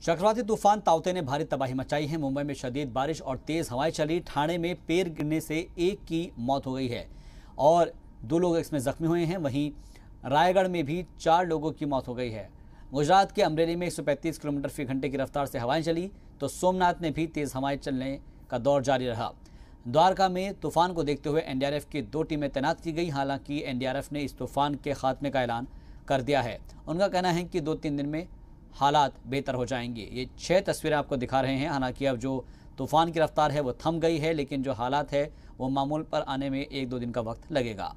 चक्रवाती तूफान ताउते ने भारी तबाही मचाई है। मुंबई में शदीद बारिश और तेज हवाएं चली। ठाणे में पेड़ गिरने से एक की मौत हो गई है और 2 लोग इसमें जख्मी हुए हैं। वहीं रायगढ़ में भी 4 लोगों की मौत हो गई है। गुजरात के अमरेली में 135 किलोमीटर फी घंटे की रफ्तार से हवाएं चली तो सोमनाथ में भी तेज हवाएं चलने का दौर जारी रहा। द्वारका में तूफान को देखते हुए एनडीआरएफ की 2 टीमें तैनात की गई। हालांकि एनडीआरएफ ने इस तूफान के खात्मे का ऐलान कर दिया है। उनका कहना है कि 2-3 दिन में हालात बेहतर हो जाएंगे। ये 6 तस्वीरें आपको दिखा रहे हैं। हालांकि अब जो तूफान की रफ्तार है वो थम गई है, लेकिन जो हालात है वो मामूल पर आने में 1-2 दिन का वक्त लगेगा।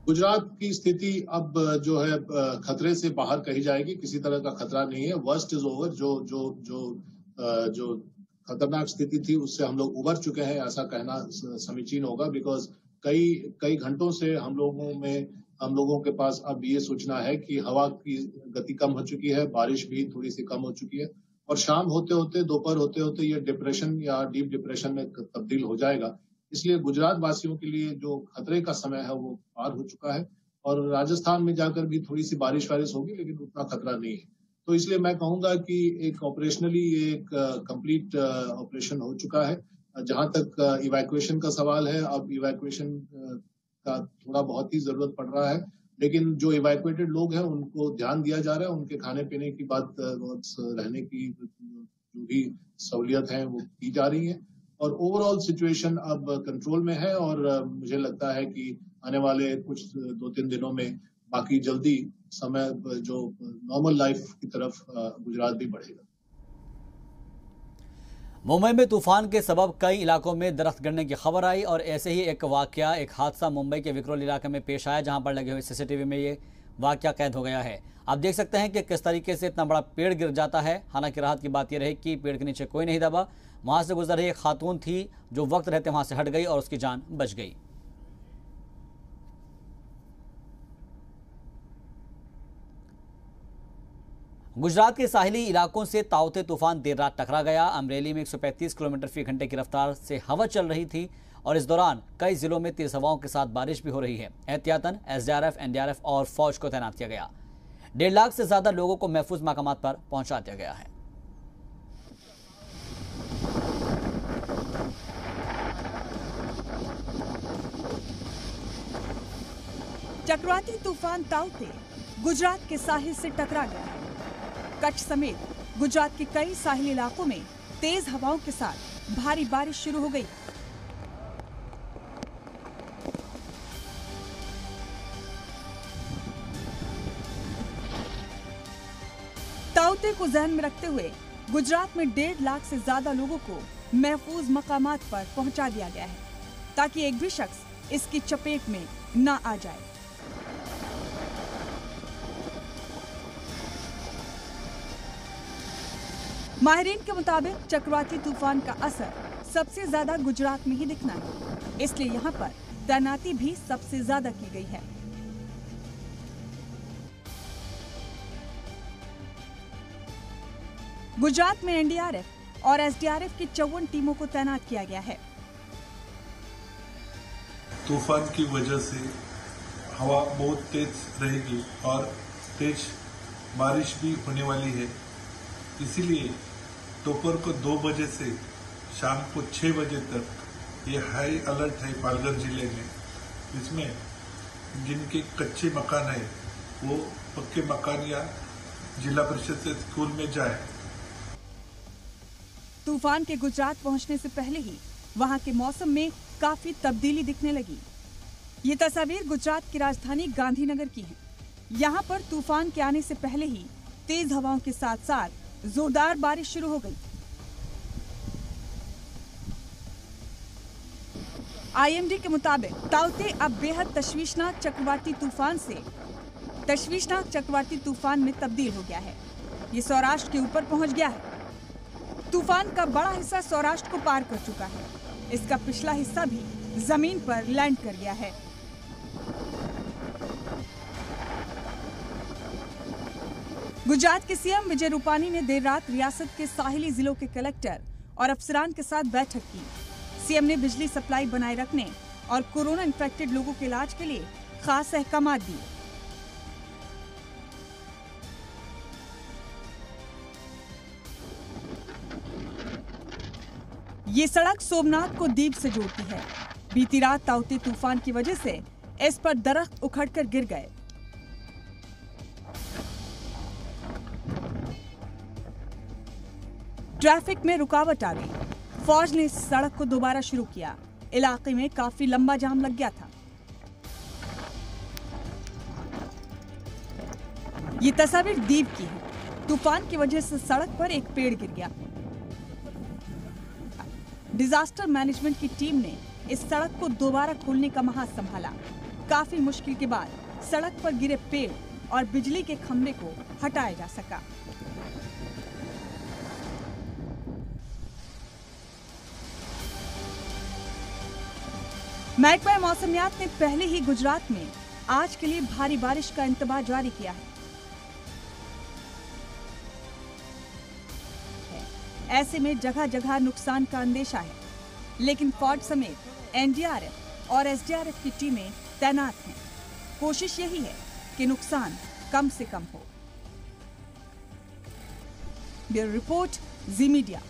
गुजरात की स्थिति अब जो है खतरे से बाहर कही जाएगी। किसी तरह का खतरा नहीं है। Worst is over. जो खतरनाक स्थिति थी उससे हम लोग उबर चुके हैं, ऐसा कहना समीचीन होगा। बिकॉज कई घंटों से हम लोगों के पास अब ये सूचना है कि हवा की गति कम हो चुकी है, बारिश भी थोड़ी सी कम हो चुकी है और शाम होते होते, दोपहर होते होते ये डिप्रेशन या डीप डिप्रेशन में तब्दील हो जाएगा। इसलिए गुजरात वासियों के लिए जो खतरे का समय है वो पार हो चुका है और राजस्थान में जाकर भी थोड़ी सी बारिश होगी, लेकिन उतना खतरा नहीं है। तो इसलिए मैं कहूंगा कि एक ऑपरेशनली एक कंप्लीट ऑपरेशन हो चुका है। जहां तक इवैक्यूएशन का सवाल है, अब इवैक्यूएशन का थोड़ा बहुत ही जरूरत पड़ रहा है, लेकिन जो इवैक्यूएटेड लोग हैं उनको ध्यान दिया जा रहा है। उनके खाने पीने की बात, रहने की जो भी सहूलियत है वो की जा रही है और ओवरऑल सिचुएशन अब कंट्रोल में है और मुझे लगता है कि आने वाले कुछ 2-3 दिनों में बाकी जल्दी समय जो नॉर्मल लाइफ की तरफ गुजरात भी बढ़ेगा। मुंबई में तूफान के सबब कई इलाकों में दरख्त गिरने की खबर आई और ऐसे ही एक हादसा मुंबई के विक्रोल इलाके में पेश आया, जहां पर लगे हुए सीसीटीवी में ये वाकया कैद हो गया है। आप देख सकते हैं कि किस तरीके से इतना बड़ा पेड़ गिर जाता है। हालांकि राहत की बात यह रही कि पेड़ के नीचे कोई नहीं दबा। वहां से गुजर रही एक खातून थी जो वक्त रहते वहां से हट गई और उसकी जान बच गई। गुजरात के साहिली इलाकों से ताउते तूफान देर रात टकरा गया। अमरेली में 135 किलोमीटर फी घंटे की रफ्तार से हवा चल रही थी और इस दौरान कई जिलों में तेज हवाओं के साथ बारिश भी हो रही है। एहतियातन एसडीआरएफ, एनडीआरएफ और फौज को तैनात किया गया। 1.5 लाख से ज्यादा लोगों को महफूज मकामात पर पहुंचा दिया गया है। चक्रवाती तूफान ताउते गुजरात के साहिल से टकरा गया है। कच्छ समेत गुजरात के कई साहिली इलाकों में तेज हवाओं के साथ भारी बारिश शुरू हो गई। ताउते को ध्यान में रखते हुए गुजरात में 1.5 लाख से ज्यादा लोगों को महफूज मकामात पर पहुंचा दिया गया है, ताकि एक भी शख्स इसकी चपेट में न आ जाए। माहिरीन के मुताबिक चक्रवाती तूफान का असर सबसे ज्यादा गुजरात में ही दिखना है, इसलिए यहाँ पर तैनाती भी सबसे ज्यादा की गई है। गुजरात में एनडीआरएफ और एसडीआरएफ की 54 टीमों को तैनात किया गया है। तूफान की वजह से हवा बहुत तेज रहेगी और तेज बारिश भी होने वाली है। इसीलिए दोपहर को 2 बजे से शाम को 6 बजे तक ये हाई अलर्ट है पालघर जिले में। इसमें जिनके कच्चे मकान है वो पक्के मकान या जिला परिषद से स्कूल में जाए। तूफान के गुजरात पहुंचने से पहले ही वहां के मौसम में काफी तब्दीली दिखने लगी। ये तस्वीर गुजरात की राजधानी गांधीनगर की है। यहाँ पर तूफान के आने से पहले ही तेज हवाओं के साथ साथ जोरदार बारिश शुरू हो गई। आईएमडी के मुताबिक ताउते अब बेहद तश्वीशनाक चक्रवाती तूफान में तब्दील हो गया है। ये सौराष्ट्र के ऊपर पहुंच गया है। तूफान का बड़ा हिस्सा सौराष्ट्र को पार कर चुका है। इसका पिछला हिस्सा भी जमीन पर लैंड कर गया है। गुजरात के सीएम विजय रूपानी ने देर रात रियासत के साहिली जिलों के कलेक्टर और अफसरान के साथ बैठक की। सीएम ने बिजली सप्लाई बनाए रखने और कोरोना इन्फेक्टेड लोगों के इलाज के लिए खास अहकाम दिए। ये सड़क सोमनाथ को दीप से जोड़ती है। बीती रात ताउते तूफान की वजह से इस पर दरख्त उखड़कर गिर गए। ट्रैफिक में रुकावट आ गई। फौज ने इस सड़क को दोबारा शुरू किया। इलाके में काफी लंबा जाम लग गया था। ये तस्वीर दीप की है। तूफान की वजह से सड़क पर एक पेड़ गिर गया। डिजास्टर मैनेजमेंट की टीम ने इस सड़क को दोबारा खोलने का महाज संभाला। काफी मुश्किल के बाद सड़क पर गिरे पेड़ और बिजली के खंभे को हटाया जा सका। महकमा मौसमियात ने पहले ही गुजरात में आज के लिए भारी बारिश का इंतबाह जारी किया है। ऐसे में जगह जगह नुकसान का अंदेशा है, लेकिन फौज समेत एनडीआरएफ और एसडीआरएफ की टीमें तैनात हैं। कोशिश यही है कि नुकसान कम से कम हो। ब्यूरो रिपोर्ट, जी मीडिया।